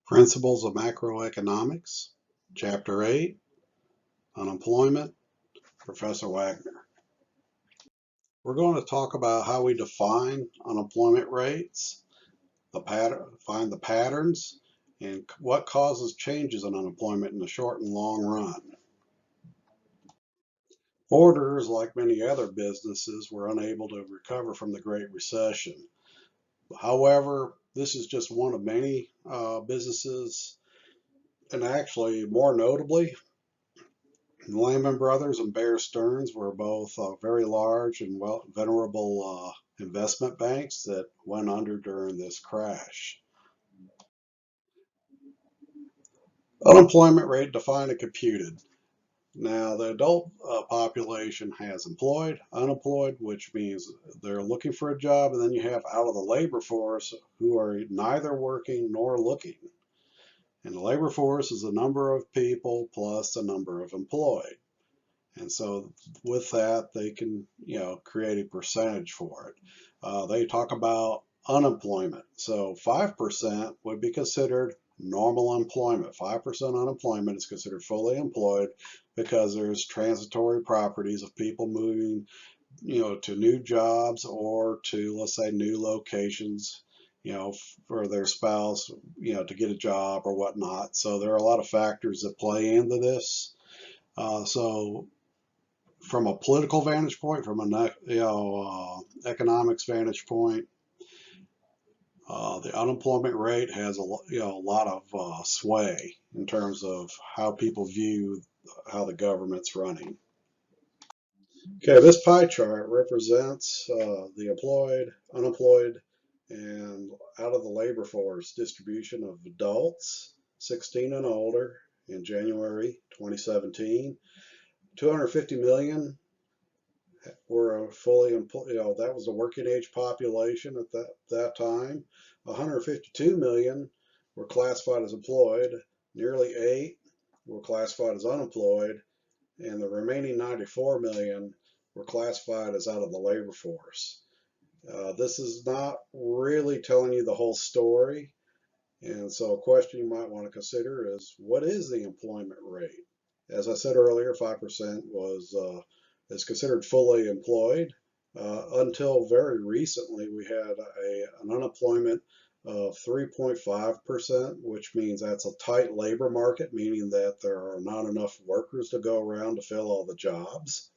Principles of Macroeconomics, Chapter 8, Unemployment, Professor Wagner. We're going to talk about how we define unemployment rates, find the patterns, and what causes changes in unemployment in the short and long run. Borders, like many other businesses, were unable to recover from the Great Recession. However, this is just one of many businesses, and actually, more notably, Lehman Brothers and Bear Stearns were both very large and venerable investment banks that went under during this crash. Unemployment rate defined and computed. Now, the adult population has employed, unemployed, which means they're looking for a job, and then you have out of the labor force who are neither working nor looking. And the labor force is the number of people plus the number of employed. And so with that, they can, create a percentage for it. They talk about unemployment. So 5% would be considered normal employment. 5% unemployment is considered fully employed because there's transitory properties of people moving, to new jobs or to, let's say, new locations, for their spouse, to get a job or whatnot. So there are a lot of factors that play into this. So from a political vantage point, from an economics vantage point, the unemployment rate has a lot of sway in terms of how people view how the government's running. Okay, this pie chart represents the employed, unemployed, and out of the labor force distribution of adults 16 and older in January 2017. 250 million were fully employed, that was the working age population at that time. 152 million were classified as employed, nearly 8 were classified as unemployed, and the remaining 94 million were classified as out of the labor force. This is not really telling you the whole story, and so a question you might want to consider is, what is the employment rate? As I said earlier, 5% is considered fully employed. Until very recently, we had an unemployment of 3.5%, which means that's a tight labor market, meaning that there are not enough workers to go around to fill all the jobs.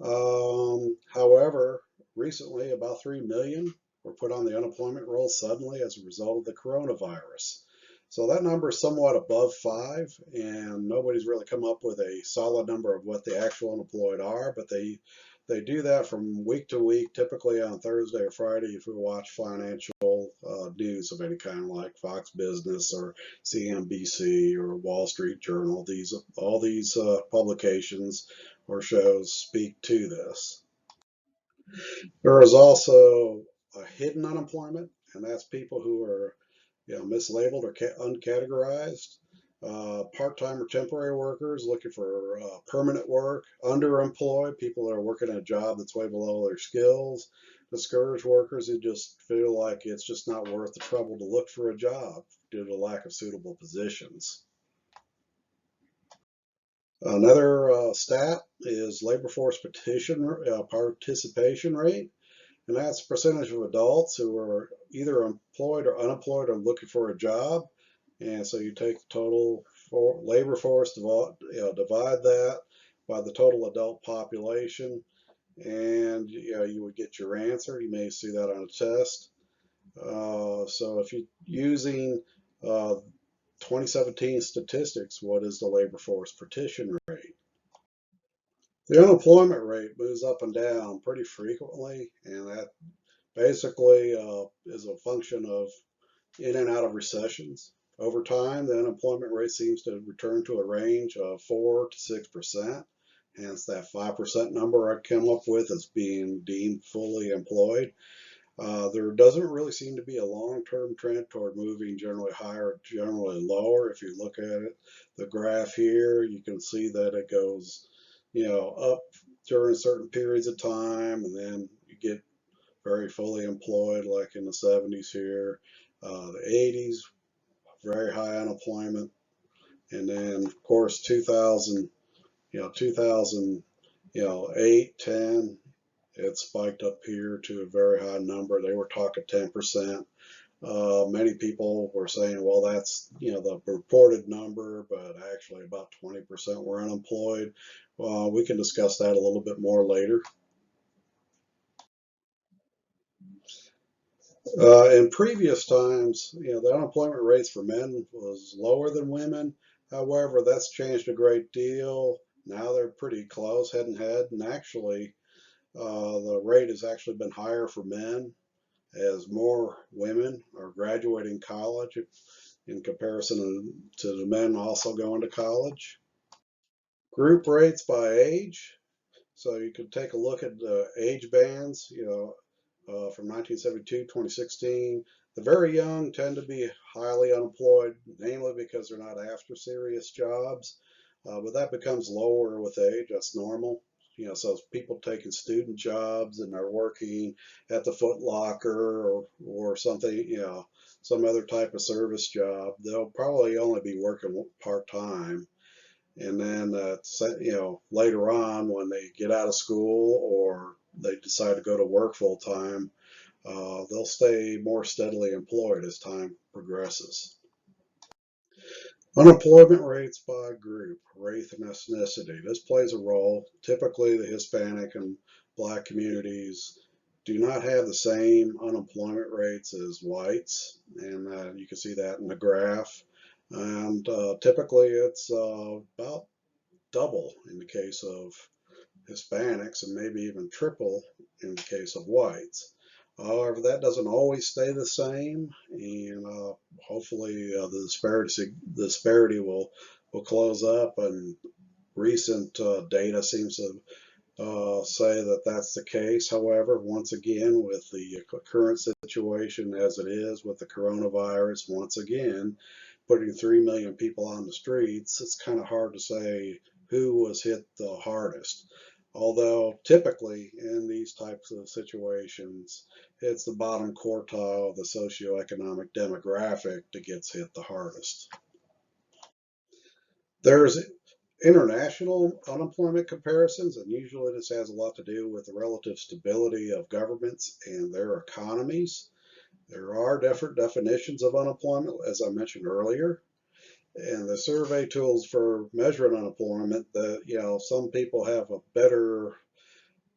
However, recently about 3 million were put on the unemployment roll suddenly as a result of the coronavirus. So that number is somewhat above 5, and nobody's really come up with a solid number of what the actual unemployed are, but they do that from week to week, typically on Thursday or Friday if we watch financial news of any kind, like Fox Business or CNBC or Wall Street Journal. All these publications or shows speak to this. There is also a hidden unemployment, and that's people who are mislabeled or uncategorized, part-time or temporary workers looking for permanent work, underemployed, people that are working a job that's way below their skills, discouraged workers who just feel like it's just not worth the trouble to look for a job due to the lack of suitable positions. Another stat is labor force participation rate. And that's the percentage of adults who are either employed or unemployed or looking for a job. And so you take the total labor force, divide that by the total adult population, and you would get your answer. You may see that on a test. So if you're using 2017 statistics, what is the labor force participation rate? The unemployment rate moves up and down pretty frequently, and that basically is a function of in and out of recessions. Over time, the unemployment rate seems to return to a range of 4 to 6%. Hence, that 5% number I came up with as being deemed fully employed. There doesn't really seem to be a long-term trend toward moving generally higher, generally lower. If you look at it, the graph here, you can see that it goes, up during certain periods of time, and then you get very fully employed, like in the 70s here, the 80s, very high unemployment. And then, of course, 2008, 10, it spiked up here to a very high number. They were talking 10%. Many people were saying, well, that's, the reported number, but actually about 20% were unemployed. We can discuss that a little bit more later. In previous times, the unemployment rates for men was lower than women. However, that's changed a great deal. Now they're pretty close, head and head, and actually, the rate has actually been higher for men as more women are graduating college in comparison to the men also going to college. Group rates by age. So you could take a look at the age bands, from 1972 2016. The very young tend to be highly unemployed, namely because they're not after serious jobs. But that becomes lower with age. That's normal. So people taking student jobs and they're working at the Foot Locker or something, some other type of service job. They'll probably only be working part-time. And then, later on when they get out of school or they decide to go to work full time, they'll stay more steadily employed as time progresses. Unemployment rates by group, race, and ethnicity. This plays a role. Typically, the Hispanic and Black communities do not have the same unemployment rates as whites, and you can see that in the graph. And typically, it's about double in the case of Hispanics and maybe even triple in the case of whites. However, that doesn't always stay the same, and hopefully the disparity will close up. And recent data seems to say that that's the case. However, once again, with the current situation as it is with the coronavirus, once again, putting 3 million people on the streets, it's kind of hard to say who was hit the hardest. Although typically in these types of situations, it's the bottom quartile of the socioeconomic demographic that gets hit the hardest. There's international unemployment comparisons, and usually this has a lot to do with the relative stability of governments and their economies. There are different definitions of unemployment, as I mentioned earlier. And the survey tools for measuring unemployment, some people have a better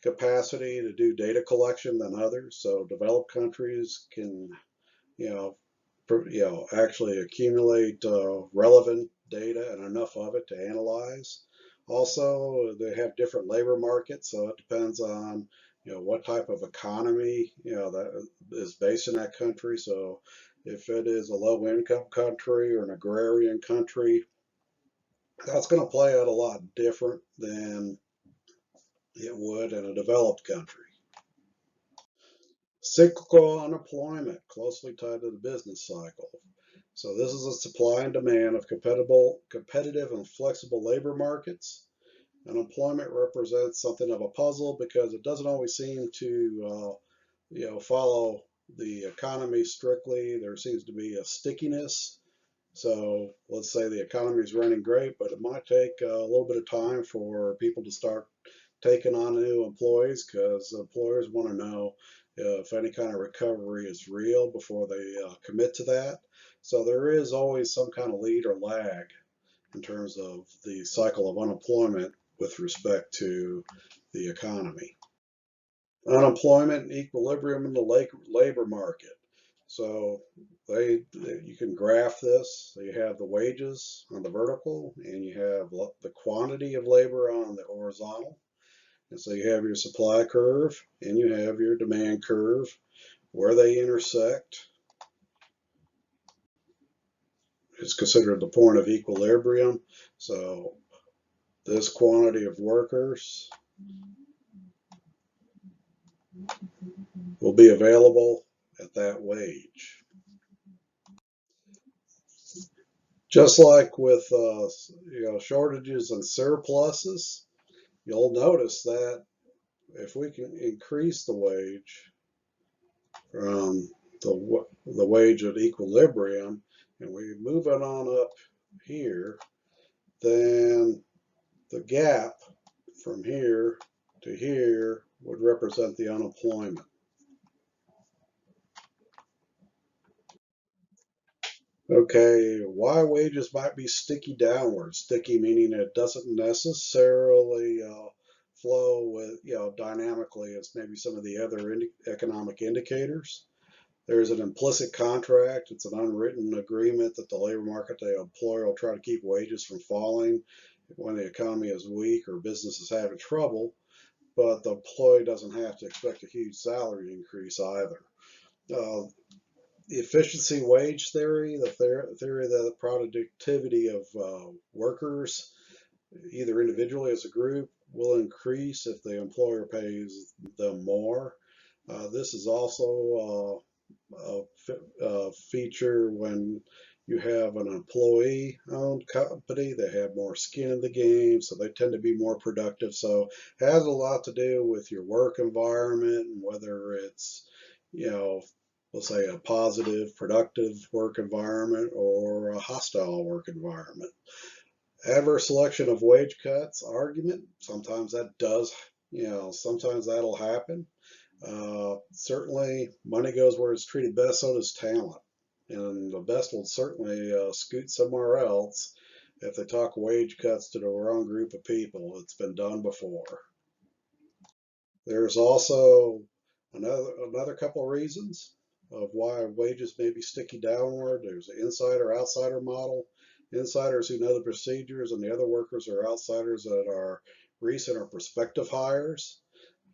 capacity to do data collection than others. So developed countries can, actually accumulate relevant data and enough of it to analyze. Also, they have different labor markets, so it depends on what type of economy that is based in that country. So if it is a low-income country or an agrarian country, that's going to play out a lot different than it would in a developed country. Cyclical unemployment, closely tied to the business cycle. So this is a supply and demand of competitive and flexible labor markets. Unemployment represents something of a puzzle because it doesn't always seem to follow the economy strictly. There seems to be a stickiness. So let's say the economy is running great, but it might take a little bit of time for people to start taking on new employees because employers want to know if any kind of recovery is real before they commit to that. So there is always some kind of lead or lag in terms of the cycle of unemployment with respect to the economy. Unemployment and equilibrium in the labor market. So you can graph this. So you have the wages on the vertical and you have the quantity of labor on the horizontal. And so you have your supply curve and you have your demand curve. Where they intersect is considered the point of equilibrium. So this quantity of workers will be available at that wage. Just like with shortages and surpluses, you'll notice that if we can increase the wage from the wage at equilibrium, and we move it on up here, then the gap from here to here would represent the unemployment. Okay, why wages might be sticky downward. Sticky meaning it doesn't necessarily flow with, dynamically as maybe some of the other economic indicators. There's an implicit contract. It's an unwritten agreement that the labor market, the employer will try to keep wages from falling when the economy is weak or business is having trouble, but the employee doesn't have to expect a huge salary increase either. The efficiency wage theory, the theory that the productivity of workers, either individually as a group, will increase if the employer pays them more. This is also a feature when you have an employee-owned company. They have more skin in the game, so they tend to be more productive. So it has a lot to do with your work environment and whether it's, let's say a positive, productive work environment or a hostile work environment. Adverse selection of wage cuts argument, sometimes that does, sometimes that'll happen. Certainly, money goes where it's treated best, so does talent. And the best will certainly scoot somewhere else if they talk wage cuts to the wrong group of people. It's been done before. There's also another couple of reasons of why wages may be sticky downward. There's the insider-outsider model. Insiders who know the procedures, and the other workers are outsiders that are recent or prospective hires.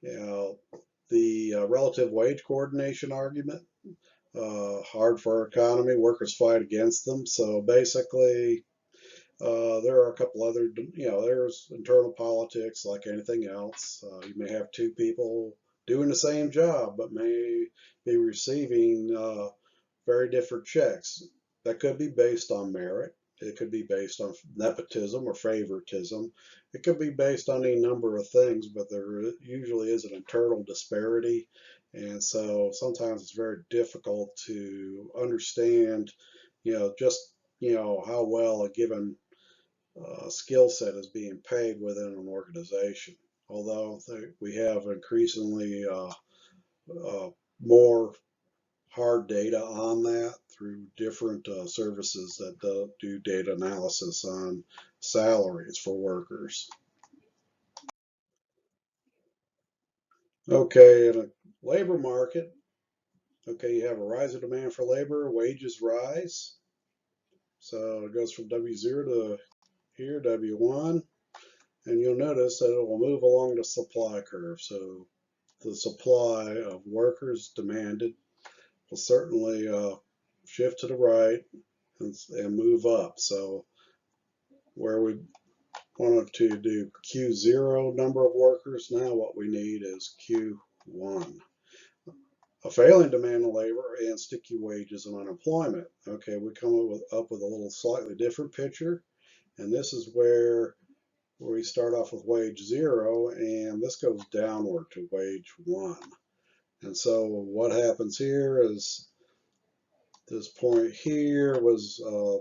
The relative wage coordination argument, hard for our economy, workers fight against them. So basically, there are a couple other, there's internal politics like anything else. You may have two people doing the same job, but may be receiving very different checks. That could be based on merit. It could be based on nepotism or favoritism. It could be based on any number of things, but there usually is an internal disparity. And so sometimes it's very difficult to understand, just, how well a given skill set is being paid within an organization. Although we have increasingly more hard data on that through different services that do data analysis on salaries for workers. Okay, in a labor market, okay, you have a rise of demand for labor, wages rise. So it goes from W0 to here, W1, and you'll notice that it will move along the supply curve. So the supply of workers demanded will certainly shift to the right and move up. So where we wanted to do Q0 number of workers, now what we need is Q1. A failing demand on labor and sticky wages and unemployment. Okay, we come up with a little slightly different picture, and this is where we start off with wage 0, and this goes downward to wage 1. And so what happens here is this point here was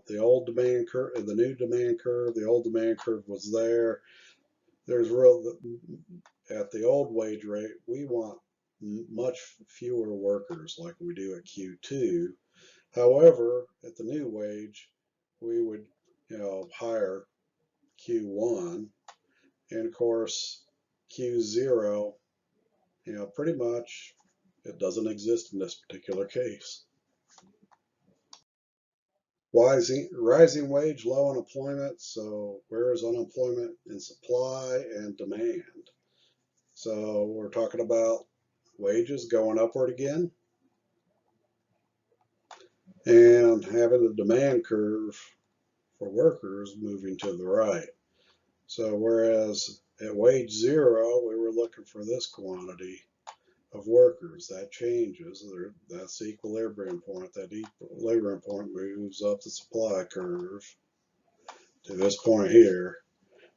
the old demand curve and the new demand curve. The old demand curve was there. There's at the old wage rate, we want much fewer workers like we do at Q2. However, at the new wage, we would, hire Q1, and of course Q0, pretty much it doesn't exist in this particular case. Rising wage, low unemployment. So where is unemployment in supply and demand? So we're talking about wages going upward again and having the demand curve for workers moving to the right. So whereas at wage 0, we were looking for this quantity of workers. That changes. That's the equilibrium point. That equilibrium point moves up the supply curve to this point here.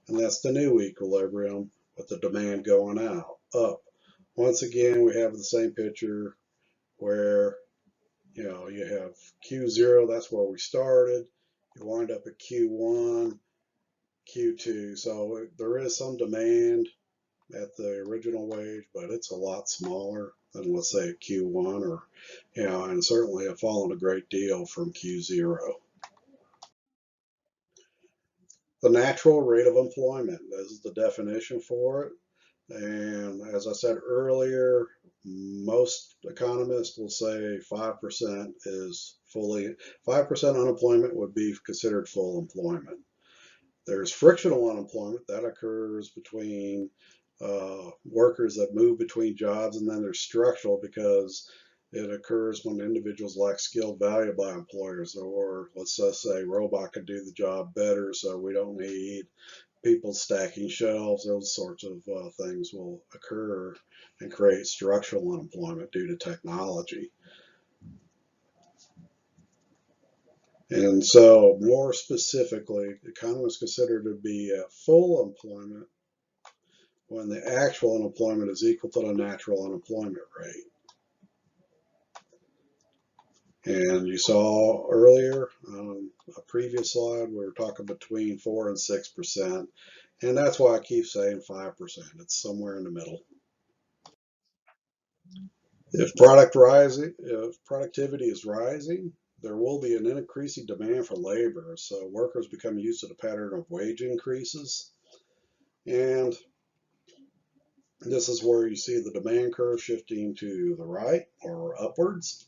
And that's the new equilibrium with the demand going up. Once again, we have the same picture where you have Q0, that's where we started. You wind up at Q1, Q2. So there is some demand at the original wage, but it's a lot smaller than, let's say, Q1, or, and certainly have fallen a great deal from Q0. The natural rate of employment, this is the definition for it. And as I said earlier, most economists will say 5% is 5% unemployment would be considered full employment. There's frictional unemployment that occurs between workers that move between jobs, and then there's structural because it occurs when individuals lack skilled value by employers, or let's just say a robot can do the job better, so we don't need people stacking shelves. Those sorts of things will occur and create structural unemployment due to technology. And so, more specifically, economists consider to be at full employment when the actual unemployment is equal to the natural unemployment rate. And you saw earlier on a previous slide, we were talking between 4 and 6%. And that's why I keep saying 5%. It's somewhere in the middle. If productivity is rising, there will be an increasing demand for labor. So workers become used to the pattern of wage increases. And this is where you see the demand curve shifting to the right or upwards.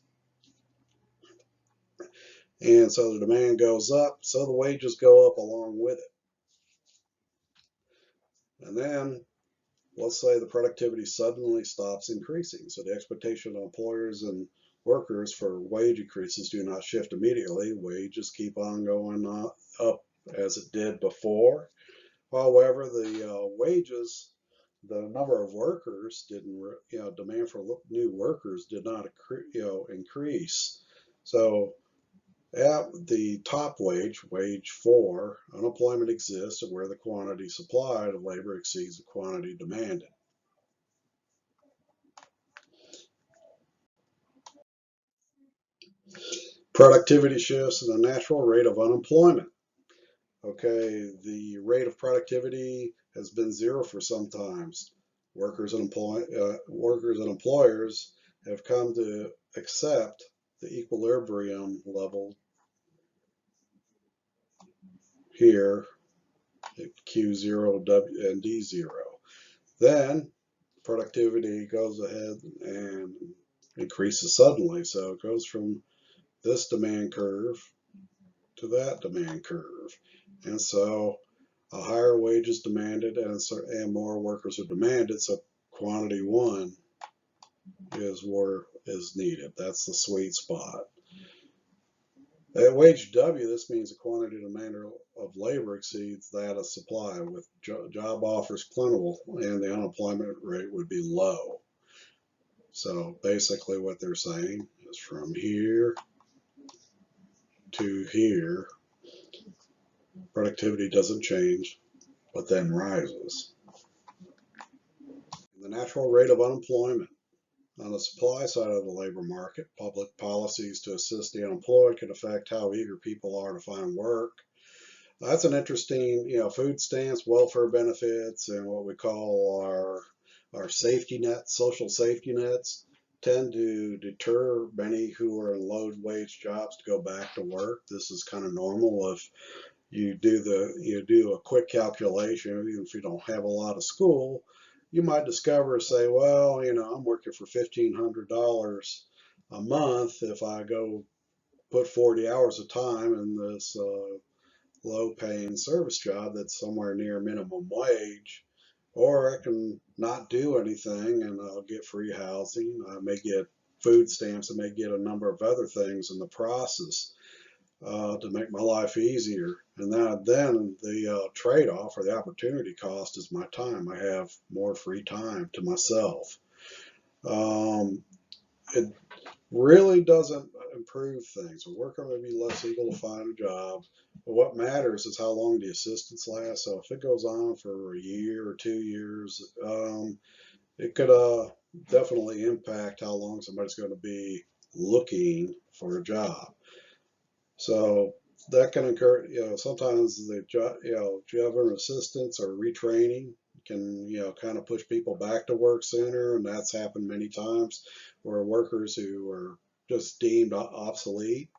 And so the demand goes up, so the wages go up along with it. And then let's say the productivity suddenly stops increasing. So the expectation of employers and workers for wage increases do not shift immediately. Wages keep on going up as it did before. However, the wages, the number of workers didn't, demand for new workers did not, increase. So at the top wage, wage 4, unemployment exists where the quantity supplied of labor exceeds the quantity demanded. Productivity shifts in the natural rate of unemployment. Okay, the rate of productivity has been zero for some times. Workers and employers have come to accept the equilibrium level here at Q0 and D0. Then productivity goes ahead and increases suddenly. So it goes from this demand curve to that demand curve. And so a higher wage is demanded, and more workers are demanded, so quantity 1 is needed. That's the sweet spot. At wage W, this means the quantity demanded of labor exceeds that of supply, with job offers plentiful, and the unemployment rate would be low. So basically what they're saying is from here to here, productivity doesn't change, but then rises. The natural rate of unemployment. On the supply side of the labor market, public policies to assist the unemployed can affect how eager people are to find work. That's an interesting, food stamps, welfare benefits, and what we call our safety nets, social safety nets, tend to deter many who are in low wage jobs to go back to work. This is kind of normal. If you do a quick calculation, even if you don't have a lot of school, you might discover, say, well, I'm working for $1,500 a month. If I go put 40 hours of time in this low-paying service job that's somewhere near minimum wage, or I can not do anything and I'll get free housing. I may get food stamps. I may get a number of other things in the process to make my life easier. And then the trade-off or the opportunity cost is my time. I have more free time to myself. It really doesn't improve things. A worker may be less able to find a job, but what matters is how long the assistance lasts. So if it goes on for a year or 2 years, it could definitely impact how long somebody's going to be looking for a job. So that can occur, sometimes the government assistance or retraining can, kind of push people back to work sooner, and that's happened many times where workers who were just deemed obsolete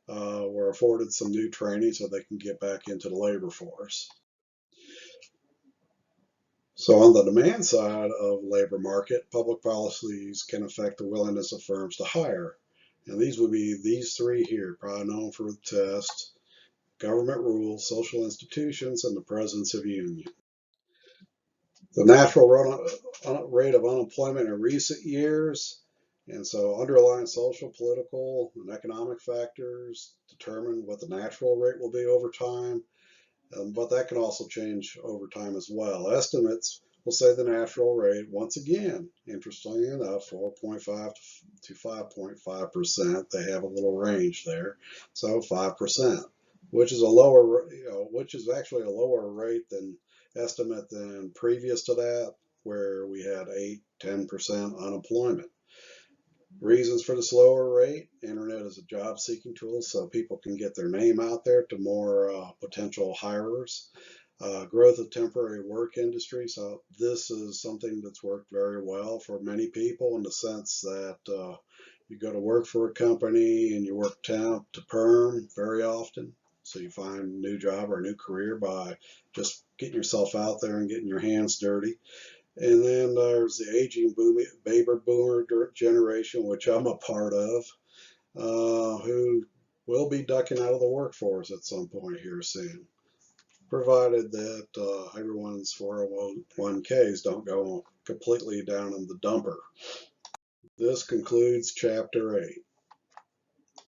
were afforded some new training so they can get back into the labor force. So on the demand side of the labor market, public policies can affect the willingness of firms to hire. And these would be these three here, probably known for the test: government rules, social institutions, and the presence of union. The natural rate of unemployment in recent years, and so underlying social, political, and economic factors determine what the natural rate will be over time. But that can also change over time as well. Estimates will say the natural rate, once again, interestingly enough, 4.5 to 5.5%. They have a little range there, so 5%, which is a lower, which is actually a lower rate than estimate than previous to that, where we had 8–10% unemployment. Reasons for the slower rate: internet is a job-seeking tool, so people can get their name out there to more potential hirers. Growth of temporary work industry. So this is something that's worked very well for many people in the sense that you go to work for a company and you work temp to perm very often. So you find a new job or a new career by just getting yourself out there and getting your hands dirty. And then there's the aging baby boomer generation, which I'm a part of, who will be ducking out of the workforce at some point here soon, provided that everyone's 401ks don't go completely down in the dumper. This concludes Chapter 8.